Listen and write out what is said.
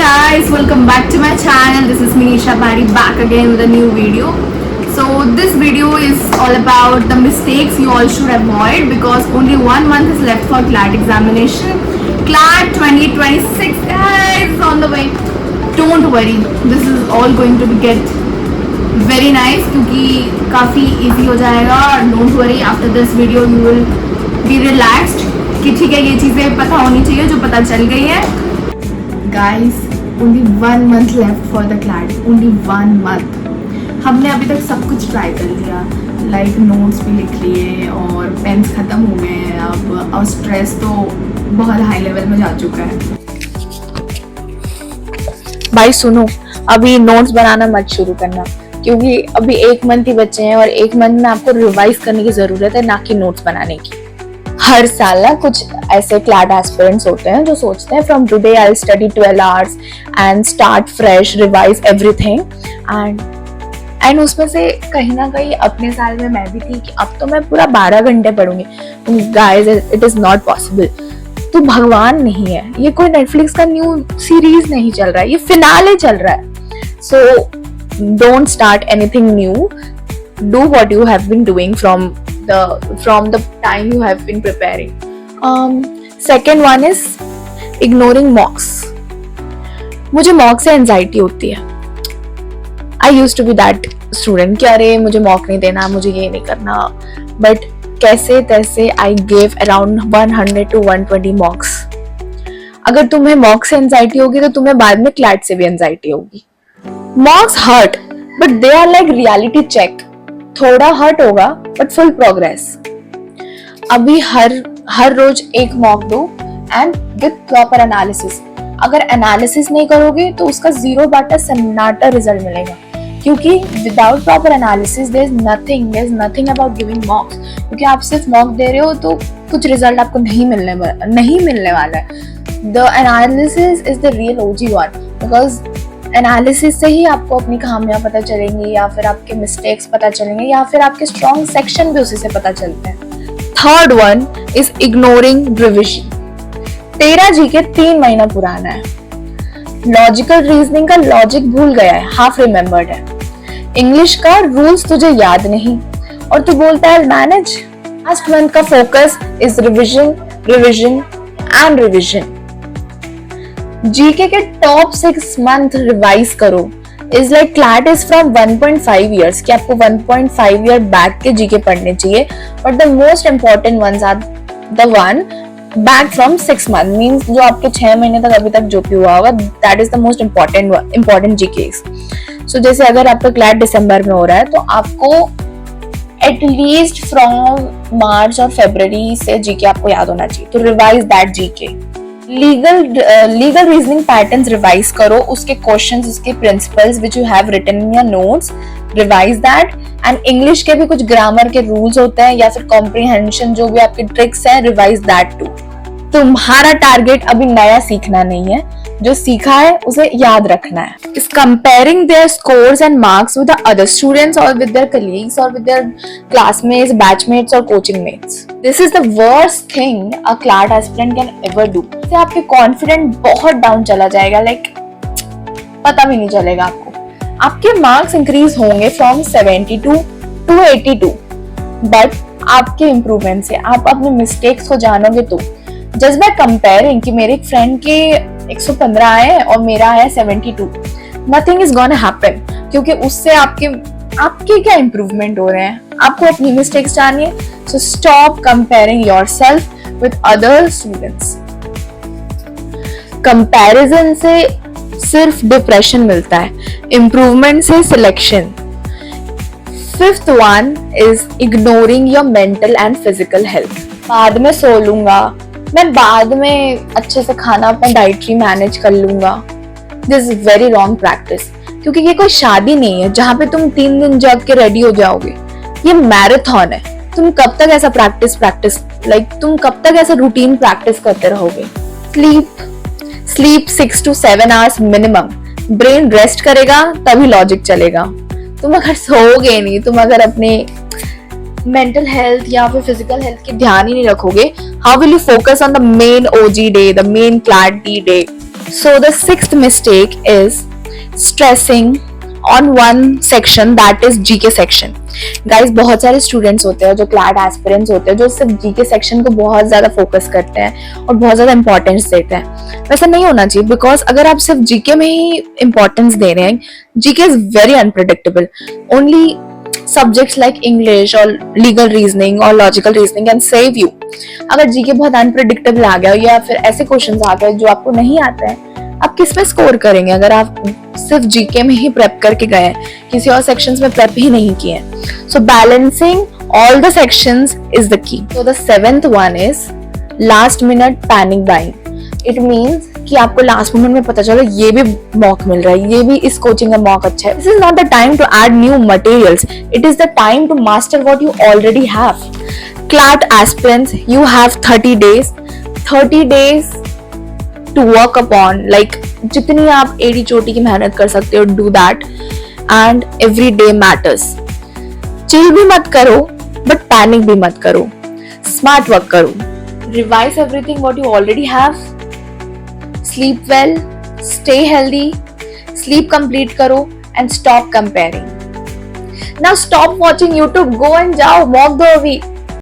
guys, welcome back to my channel. This is Manisha Pari back again with a new video. So this video is all about the mistakes you all should avoid because only 1 month is left for CLAT examination. CLAT 2026 guys is on the way. Don't worry, this is all going to get very nice क्योंकि काफ़ी easy हो जाएगा. Don't worry, after this video you will be relaxed कि ठीक है ये चीज़ें पता होनी चाहिए जो पता चल गई है. Guys, only 1 month left for the CLAT. Only 1 month. हमने अभी तक सब कुछ ट्राई कर लिया, लाइक नोट्स भी लिख लिए और पेन्स ख़त्म हो गए हैं अब, और स्ट्रेस तो बहुत हाई लेवल में जा चुका है. भाई सुनो, अभी नोट्स बनाना मत शुरू करना क्योंकि अभी 1 मंथ ही बचे हैं और 1 मंथ में आपको रिवाइज करने की जरूरत है, ना कि नोट्स बनाने की. हर साल ना कुछ ऐसे क्लैट एस्पिरेंट्स होते हैं जो सोचते हैं from today I will study 12 hours and start fresh, revise everything and उसमें से कहीं ना कहीं अपने साल में मैं भी थी कि अब तो मैं पूरा 12 घंटे पढ़ूंगी. Guys, it is not possible. तू भगवान नहीं है, ये कोई नेटफ्लिक्स का न्यू सीरीज नहीं चल रहा है, ये फिनाले चल रहा है. So don't start anything new. Do what you have been doing from the time you have been preparing. Second one is ignoring mocks. मुझे मॉक से एंजाइटी होती है. I used to be that student कि अरे मुझे mock नहीं देना, मुझे ये नहीं करना, बट कैसे तैसे I gave around 100 to 120 mocks. अगर तुम्हें मॉक से एंजाइटी होगी तो तुम्हें बाद में क्लैट से भी एंजाइटी होगी. Mocks hurt but they are like reality check. थोड़ा हर्ट होगा बट फुल प्रोग्रेस. अभी हर रोज एक मॉक दो एंड विद प्रॉपर एनालिसिस. अगर एनालिसिस नहीं करोगे तो उसका 0 बाटा सन्नाटा रिजल्ट मिलेगा क्योंकि without proper analysis there is nothing about giving mocks. क्योंकि आप सिर्फ मॉक दे रहे हो तो कुछ रिजल्ट आपको नहीं मिलने वाला है. The analysis is the real OG one because analysis से ही आपको अपनी खामियां पता चलेंगी या फिर आपके मिस्टेक्स पता चलेंगे या फिर आपके स्ट्रॉन्ग सेक्शन भी उसी से पता चलते हैं. Third one is ignoring revision. तेरा जीके 3 महीना पुराना है. लॉजिकल रीजनिंग का लॉजिक भूल गया है, हाफ रिमेम्बर्ड है. इंग्लिश का रूल्स तुझे याद नहीं और तू बोलता है मैनेज. लास्ट मंथ का focus is revision revision and revision. GK के टॉप 6 मंथ रिवाइज करो. Is like CLAT is from 1.5 years कि आपको 1.5 year बैक के जीके पढ़ने चाहिए, but the most important ones are the one back from 6 months. मीन्स जो आपके 6 महीने तक अभी तक जो भी हुआ होगा, that is the most important GK. So जैसे अगर आपका क्लैट दिसंबर में हो रहा है तो आपको एटलीस्ट फ्रॉम मार्च और फरवरी से जीके आपको याद होना चाहिए. तो revise that GK. Legal reasoning patterns revise करो, उसके क्वेश्चंस, उसके principles which you have written in your notes, revise that. And English के भी कुछ ग्रामर के रूल्स होते हैं या फिर कॉम्प्रिहेंशन जो भी आपके ट्रिक्स हैं, रिवाइज दैट टू. तुम्हारा टारगेट अभी नया सीखना नहीं है, जो सीखा है उसे याद रखना है. Is comparing their scores and marks with the other students और विद देयर कलीग्स और विद देयर क्लासमेट्स, बैचमेट्स और coaching mates. This is the worst thing a CLAT aspirant can ever do. इससे आपके कॉन्फिडेंट बहुत down चला जाएगा, like पता भी नहीं चलेगा आपको. आपके मार्क्स इंक्रीज होंगे फ्रॉम 72 to 82, बट आपके इम्प्रूवमेंट से आप अपने मिस्टेक्स को जानोगे तो. जस्ट बाय कंपेयरिंग कि मेरे फ्रेंड के 115 आए और मेरा है 72, नथिंग इज गोना हैपन क्योंकि उससे आपके क्या इम्प्रूवमेंट हो रहे हैं. आपको अपनी मिस्टेक्स जानिए. So stop comparing yourself with other students. Comparison से सिर्फ डिप्रेशन मिलता है, इम्प्रूवमेंट से selection. Fifth one is ignoring your mental and physical health. बाद में सो लूंगा, मैं बाद में अच्छे से खाना अपना डाइटरी मैनेज कर लूंगा. This is very wrong practice क्योंकि ये कोई शादी नहीं है जहाँ पे तुम 3 दिन जग के रेडी हो जाओगे. ये मैराथन है. तुम कब तक ऐसा प्रैक्टिस तुम कब तक ऐसा रूटीन प्रैक्टिस करते रहोगे. Sleep 6 to 7 hours minimum. Brain rest करेगा तभी लॉजिक चलेगा. तुम अगर सोओगे नहीं, तुम अगर अपने मेंटल हेल्थ या फिर फिजिकल हेल्थ की ध्यान ही नहीं रखोगे, how will you focus on the main OG day, the main CLAT D day. So the sixth mistake is stressing on one section, that is GK section. Guys, बहुत सारे students होते हैं जो CLAT aspirants होते हैं जो सिर्फ GK section को बहुत ज्यादा फोकस करते हैं और बहुत ज्यादा इंपॉर्टेंस देते हैं. वैसा नहीं होना चाहिए, बिकॉज अगर आप सिर्फ जीके में ही इंपॉर्टेंस दे रहे हैं, GK is very unpredictable. Only subjects like English और लीगल रीजनिंग और logical reasoning can save you. अगर जीके बहुत अनप्रेडिक्टेबल आ गया या फिर ऐसे क्वेश्चंस आ गए जो आपको नहीं आते हैं, आप किस में स्कोर करेंगे अगर आप सिर्फ जीके में ही प्रेप करके गए, किसी और सेक्शंस में प्रेप ही नहीं किए. So balancing all the sections is the key. So the seventh one is last minute panic buying. It means कि आपको लास्ट मोमेंट में पता चला ये भी मॉक मिल रहा है, ये भी इस कोचिंग का मॉक अच्छा है. This is not the time to add new materials, it is the time to master what you already have. CLAT aspirants, you have 30 days to work upon, like जितनी आप एड़ी चोटी की मेहनत कर सकते हो, do that, and every day matters. Chill भी मत करो बट पैनिक भी मत करो, स्मार्ट वर्क करो. Revise everything what you already have. Sleep well, stay healthy, sleep complete करो and stop comparing. Now stop watching YouTube, go and जाओ mock दो अभी.